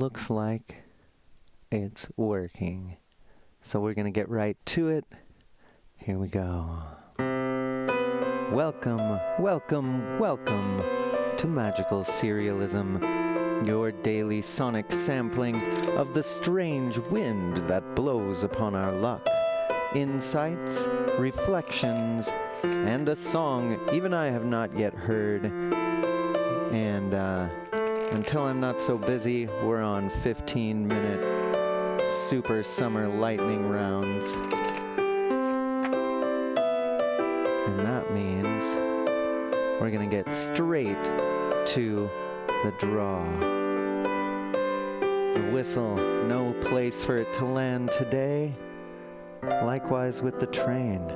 looks like it's working. So we're going to get right to it. Here we go. Welcome, welcome, welcome to Magical Serialism, your daily sonic sampling of the strange wind that blows upon our luck. Insights, reflections, and a song even I have not yet heard. And until I'm not so busy, we're on 15-minute super summer lightning rounds. And that means we're gonna get straight to the draw. The whistle, no place for it to land today. Likewise with the train.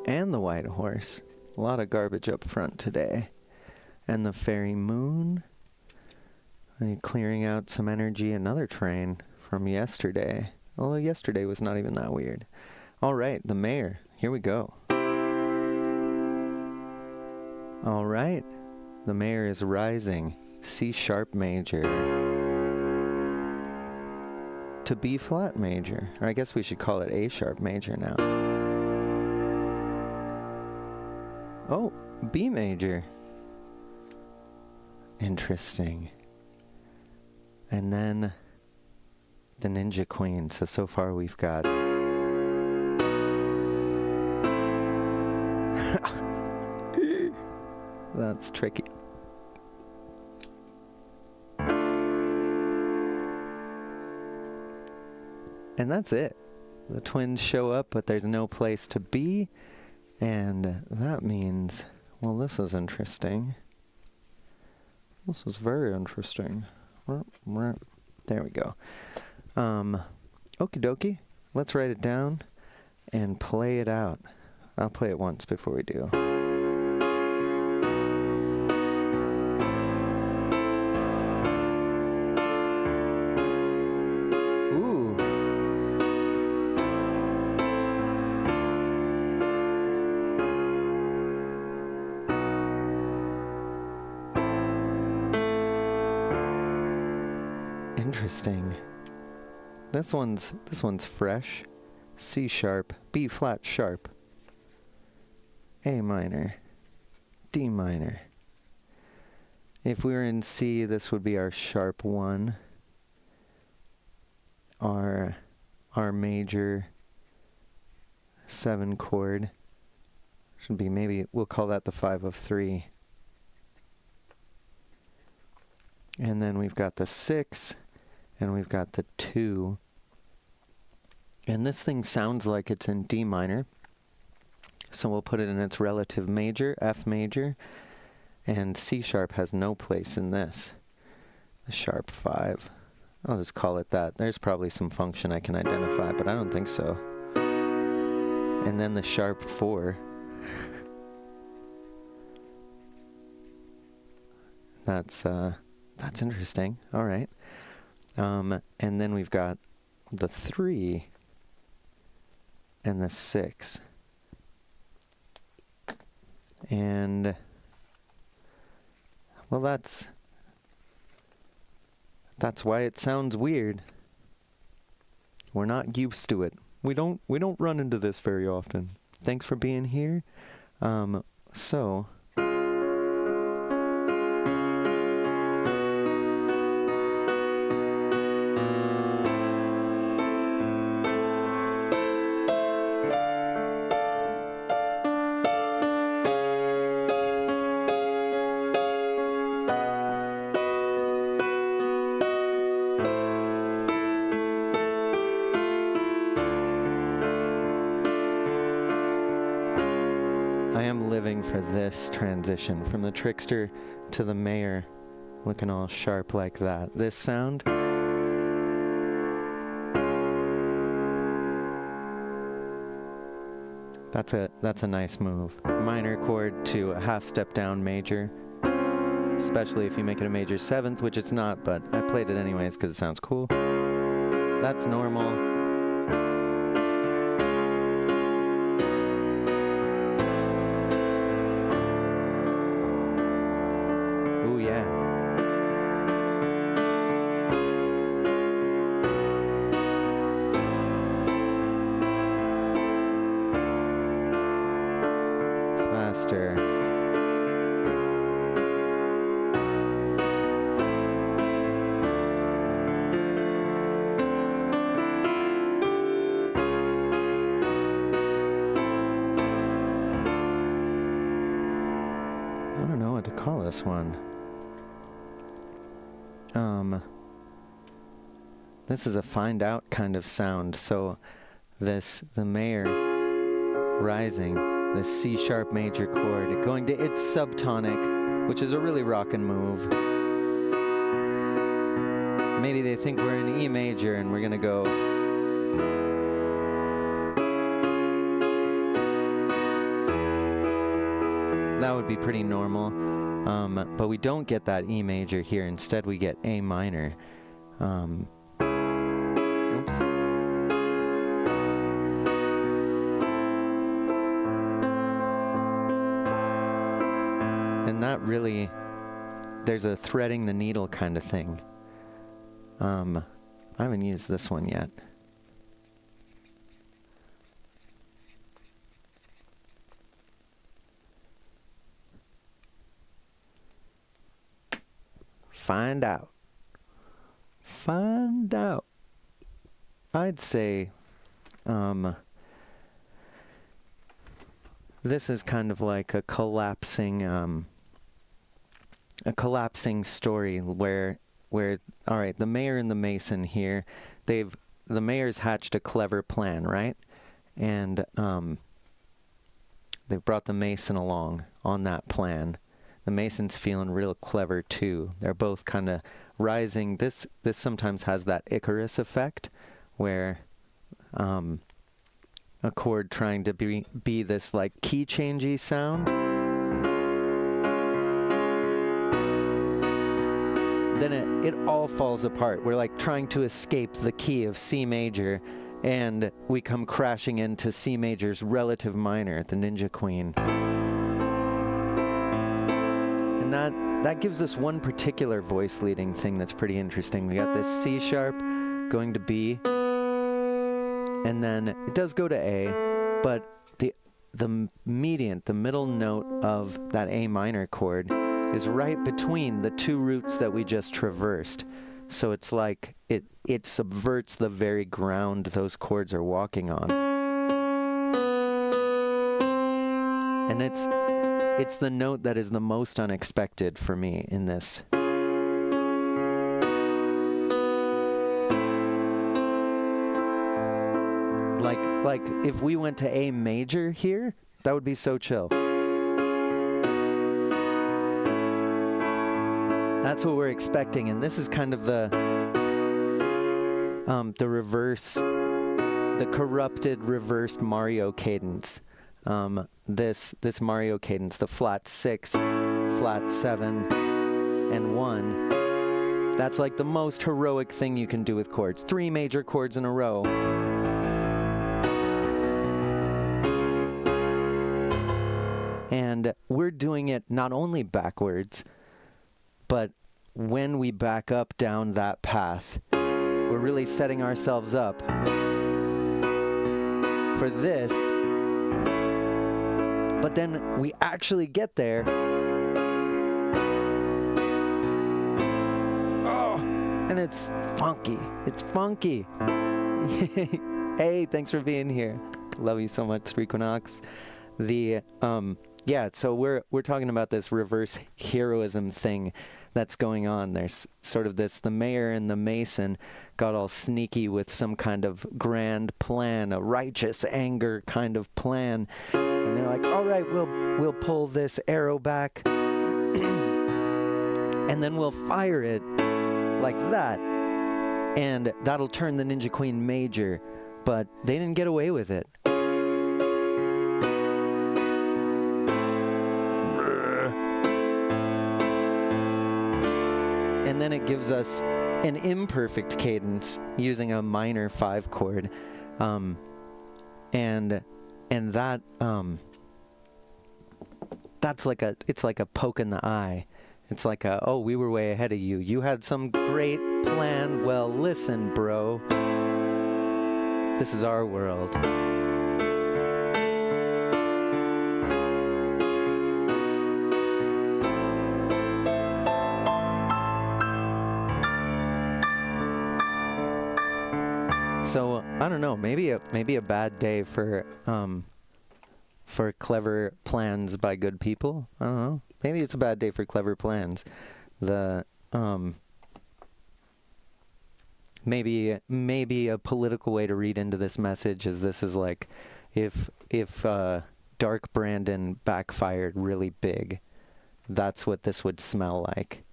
And the white horse. A lot of garbage up front today. And the fairy moon. Clearing out some energy, another train from yesterday. Although yesterday was not even that weird. Alright, the mayor. Here we go. Alright. The mayor is rising. C sharp major. To B flat major. Or I guess we should call it A sharp major now. Oh, B major. Interesting. And then the Ninja Queen. So far we've got that's tricky. And that's it. The twins show up, but there's no place to be. And that means, well, this is interesting. This is very interesting. There we go. Okie dokie. Let's write it down and play it out. I'll play it once before we do. Interesting. This one's fresh. C sharp, B flat sharp, A minor, D minor. If we were in C, this would be our sharp 1. Our major 7 chord should be, maybe we'll call that the 5 of 3. And then we've got the 6. And we've got the 2. And this thing sounds like it's in D minor. So we'll put it in its relative major, F major. And C sharp has no place in this. The sharp 5. I'll just call it that. There's probably some function I can identify, but I don't think so. And then the sharp 4. That's interesting. All right. And then we've got the 3 and the 6. And, well, that's why it sounds weird. We're not used to it. We don't run into this very often. Thanks for being here. So for this transition from the trickster to the mayor, looking all sharp like that. This sound, that's a nice move. Minor chord to a half step down major, especially if you make it a major 7th, which it's not, but I played it anyways because it sounds cool. That's normal. register. I don't know what to call this one. This is a find out kind of sound. So the mayor rising, the C sharp major chord, going to its subtonic, which is a really rockin' move. Maybe they think we're in E major and we're gonna go. That would be pretty normal, but we don't get that E major here. Instead, we get A minor. Oops. And that really, there's a threading the needle kind of thing. I haven't used this one yet. Find out. Find out. I'd say this is kind of like a collapsing story where all right, the mayor and the mason here, the mayor's hatched a clever plan, right? And they've brought the mason along on that plan. The mason's feeling real clever too. They're both kind of rising. This sometimes has that Icarus effect, where a chord trying to be this like key changey sound. Then it all falls apart. We're like trying to escape the key of C major, and we come crashing into C major's relative minor, the Ninja Queen. And that gives us one particular voice leading thing that's pretty interesting. We got this C sharp going to B, and then it does go to A, but the median, the middle note of that A minor chord is right between the two roots that we just traversed. So it's like it subverts the very ground those chords are walking on. And it's the note that is the most unexpected for me in this. Like if we went to A major here, that would be so chill. That's what we're expecting, and this is kind of the reverse, the corrupted reversed Mario cadence. This Mario cadence, the flat 6, flat 7, and 1. That's like the most heroic thing you can do with chords. 3 major chords in a row. And we're doing it not only backwards, but when we back up down that path, we're really setting ourselves up for this. But then we actually get there. Oh, and it's funky. It's funky. Hey, thanks for being here. Love you so much, Equinox. Yeah, so we're talking about this reverse heroism thing that's going on. There's sort of this, the mayor and the mason got all sneaky with some kind of grand plan, a righteous anger kind of plan. And they're like, all right, we'll pull this arrow back and then we'll fire it like that. And that'll turn the Ninja Queen major. But they didn't get away with it. And then it gives us an imperfect cadence using a minor 5 chord. And that that's like it's like a poke in the eye. It's like oh, we were way ahead of you. You had some great plan. Well, listen, bro. This is our world. So I don't know. Maybe a bad day for clever plans by good people. I don't know. Maybe it's a bad day for clever plans. Maybe a political way to read into this message is this is like, if Dark Brandon backfired really big, that's what this would smell like.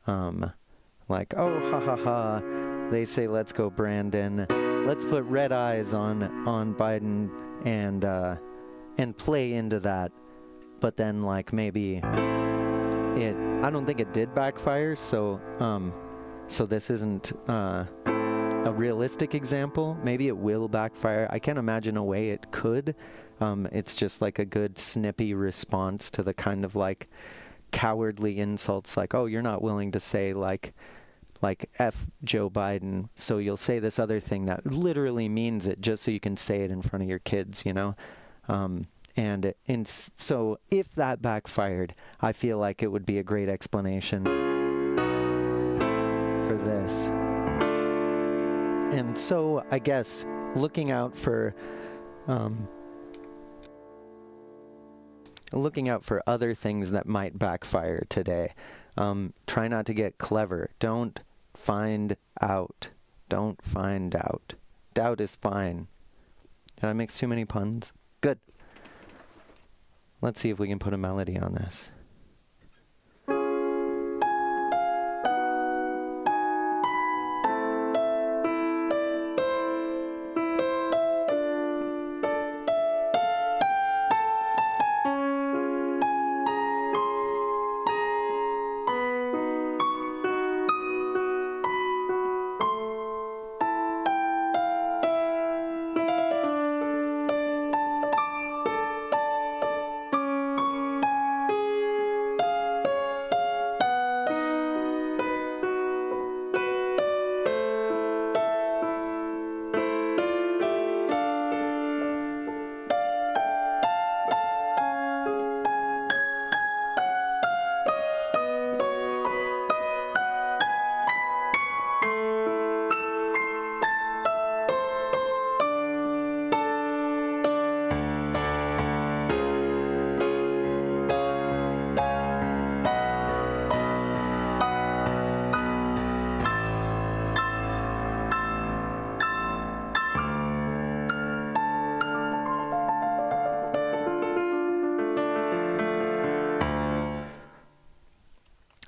Like, oh, ha ha ha, they say let's go Brandon, let's put red eyes on Biden and play into that. But then like maybe I don't think it did backfire, so this isn't a realistic example. Maybe it will backfire. I can't imagine a way it could. It's just like a good snippy response to the kind of like cowardly insults like, oh, you're not willing to say like F Joe Biden, so you'll say this other thing that literally means it just so you can say it in front of your kids, you know? So if that backfired, I feel like it would be a great explanation for this. And so I guess looking out for other things that might backfire today. Try not to get clever. Don't find out. Don't find out. Doubt is fine. Did I mix too many puns? Good. Let's see if we can put a melody on this.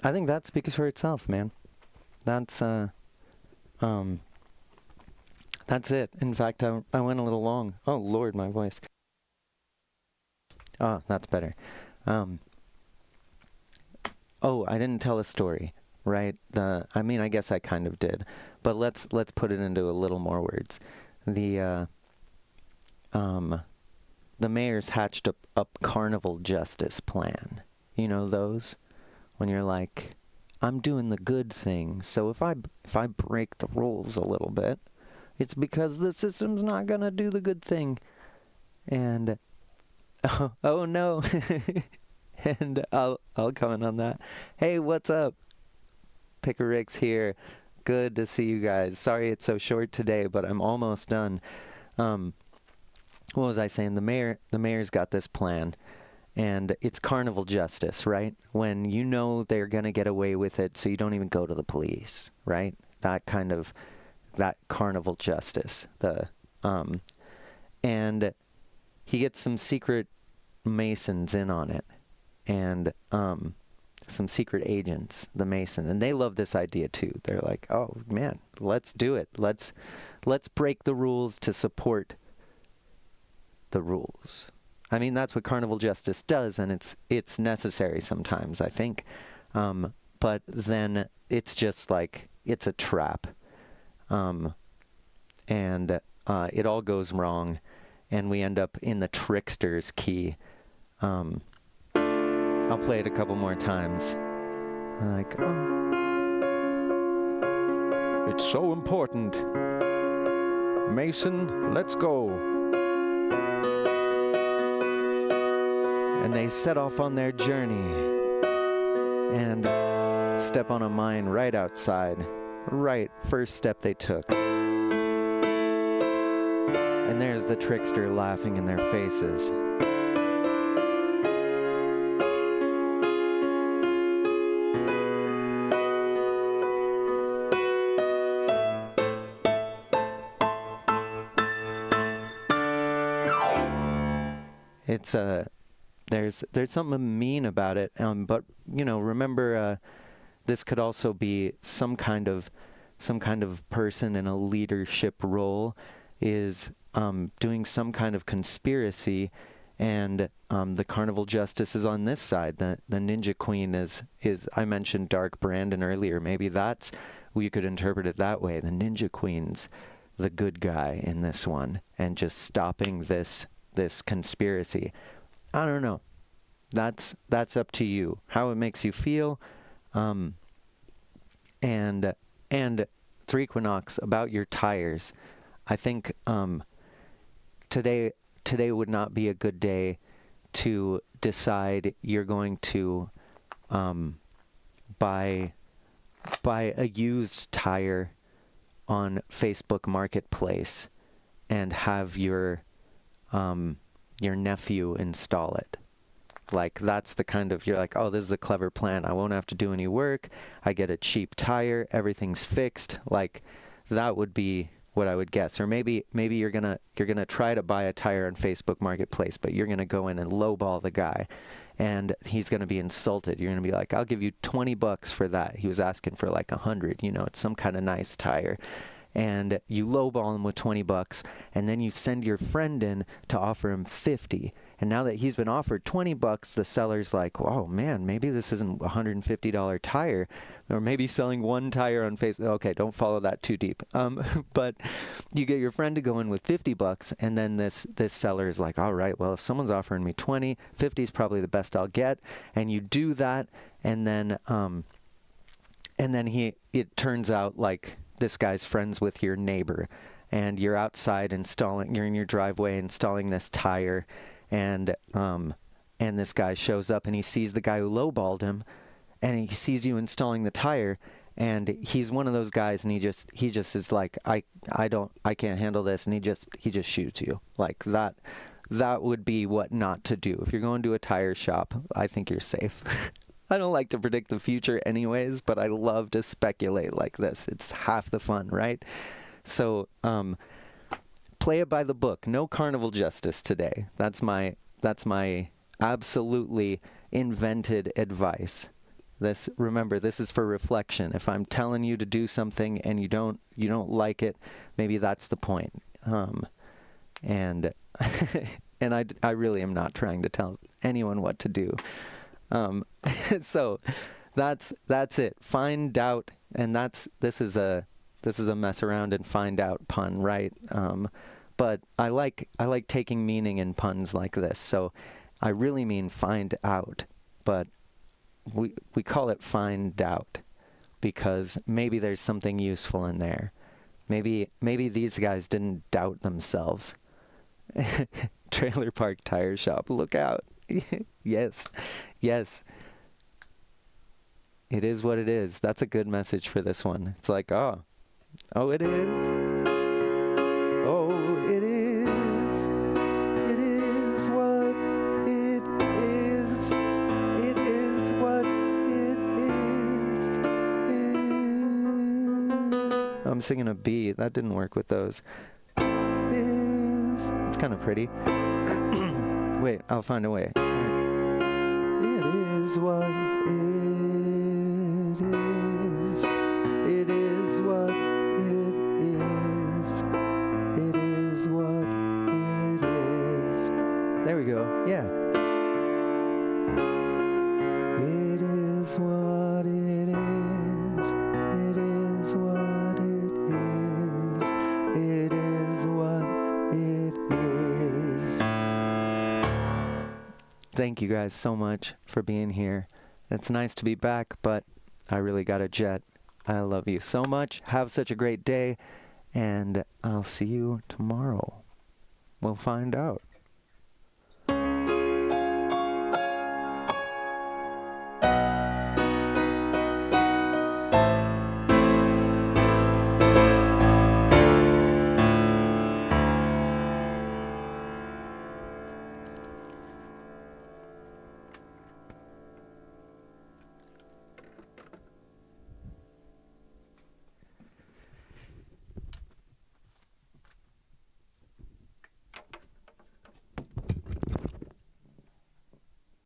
I think that speaks for itself, man. That's it. In fact, I went a little long. Oh, Lord, my voice. Oh, that's better. Oh, I didn't tell a story, right? I mean, I guess I kind of did, but let's put it into a little more words. The mayor's hatched up carnival justice plan. You know those? When you're like, I'm doing the good thing, so if I break the rules a little bit, it's because the system's not gonna do the good thing. And oh no. And I'll comment on that. Hey, what's up? Pickerick's here. Good to see you guys. Sorry it's so short today, but I'm almost done. What was I saying? The mayor's got this plan. And it's carnival justice, right? When you know they're going to get away with it, so you don't even go to the police, right? That carnival justice. And he gets some secret Masons in on it. And some secret agents, the Mason. And they love this idea too. They're like, oh man, let's do it. Let's break the rules to support the rules. I mean, that's what carnival justice does, and it's necessary sometimes, I think. But then it's just like, it's a trap. And it all goes wrong, and we end up in the trickster's key. I'll play it a couple more times. Like, oh. It's so important. Mason, let's go. And they set off on their journey and step on a mine right outside. Right, first step they took. And there's the trickster laughing in their faces. It's there's something mean about it, but you know, remember, this could also be some kind of person in a leadership role is doing some kind of conspiracy, and the carnival justice is on this side. The ninja queen is I mentioned Dark Brandon earlier. Maybe that's, we could interpret it that way. The ninja queen's the good guy in this one, and just stopping this conspiracy. I don't know. That's up to you. How it makes you feel. And 3 Equinox, about your tires. I think today would not be a good day to decide you're going to buy a used tire on Facebook Marketplace and have your nephew install it. Like, that's the kind of, you're like, oh, this is a clever plan. I won't have to do any work. I get a cheap tire. Everything's fixed. Like, that would be what I would guess. Or maybe you're gonna try to buy a tire on Facebook Marketplace, but you're gonna go in and lowball the guy, and he's gonna be insulted. You're gonna be like, I'll give you $20 for that. He was asking for like 100. You know, it's some kind of nice tire. And you lowball him with $20, and then you send your friend in to offer him 50. And now that he's been offered $20, the seller's like, oh man, maybe this isn't a $150 tire, or maybe selling one tire on Facebook. Okay, don't follow that too deep. But you get your friend to go in with $50, and then this seller is like, all right, well, if someone's offering me 20, 50 is probably the best I'll get. And you do that, and then it turns out like this guy's friends with your neighbor, and you're outside you're in your driveway installing this tire, and this guy shows up, and he sees the guy who lowballed him, and he sees you installing the tire, and he's one of those guys, and he just is like, I can't handle this, and he just shoots you. Like, that would be what not to do. If you're going to a tire shop, I think you're safe. I don't like to predict the future anyways, but I love to speculate like this. It's half the fun, right? So, play it by the book. No carnival justice today. That's my absolutely invented advice. Remember, this is for reflection. If I'm telling you to do something and you don't like it, maybe that's the point. And I really am not trying to tell anyone what to do. So that's it. Find out, and this is a mess around and find out pun, right? But I like taking meaning in puns like this. So I really mean find out, but we call it find out because maybe there's something useful in there. Maybe these guys didn't doubt themselves. Trailer Park Tire Shop, look out. Yes. It is what it is. That's a good message for this one. It's like, oh, it is. Oh, it is. It is what it is. It is what it is. I'm singing a B. That didn't work with those. It's kind of pretty. Wait, I'll find a way. It is what it is. It is what it is. It is what it is. There we go. Yeah. It is what it is. It is what it is. It is what it is. Thank you guys so much for being here. It's nice to be back, but I really got a jet. I love you so much. Have such a great day, and I'll see you tomorrow. We'll find out.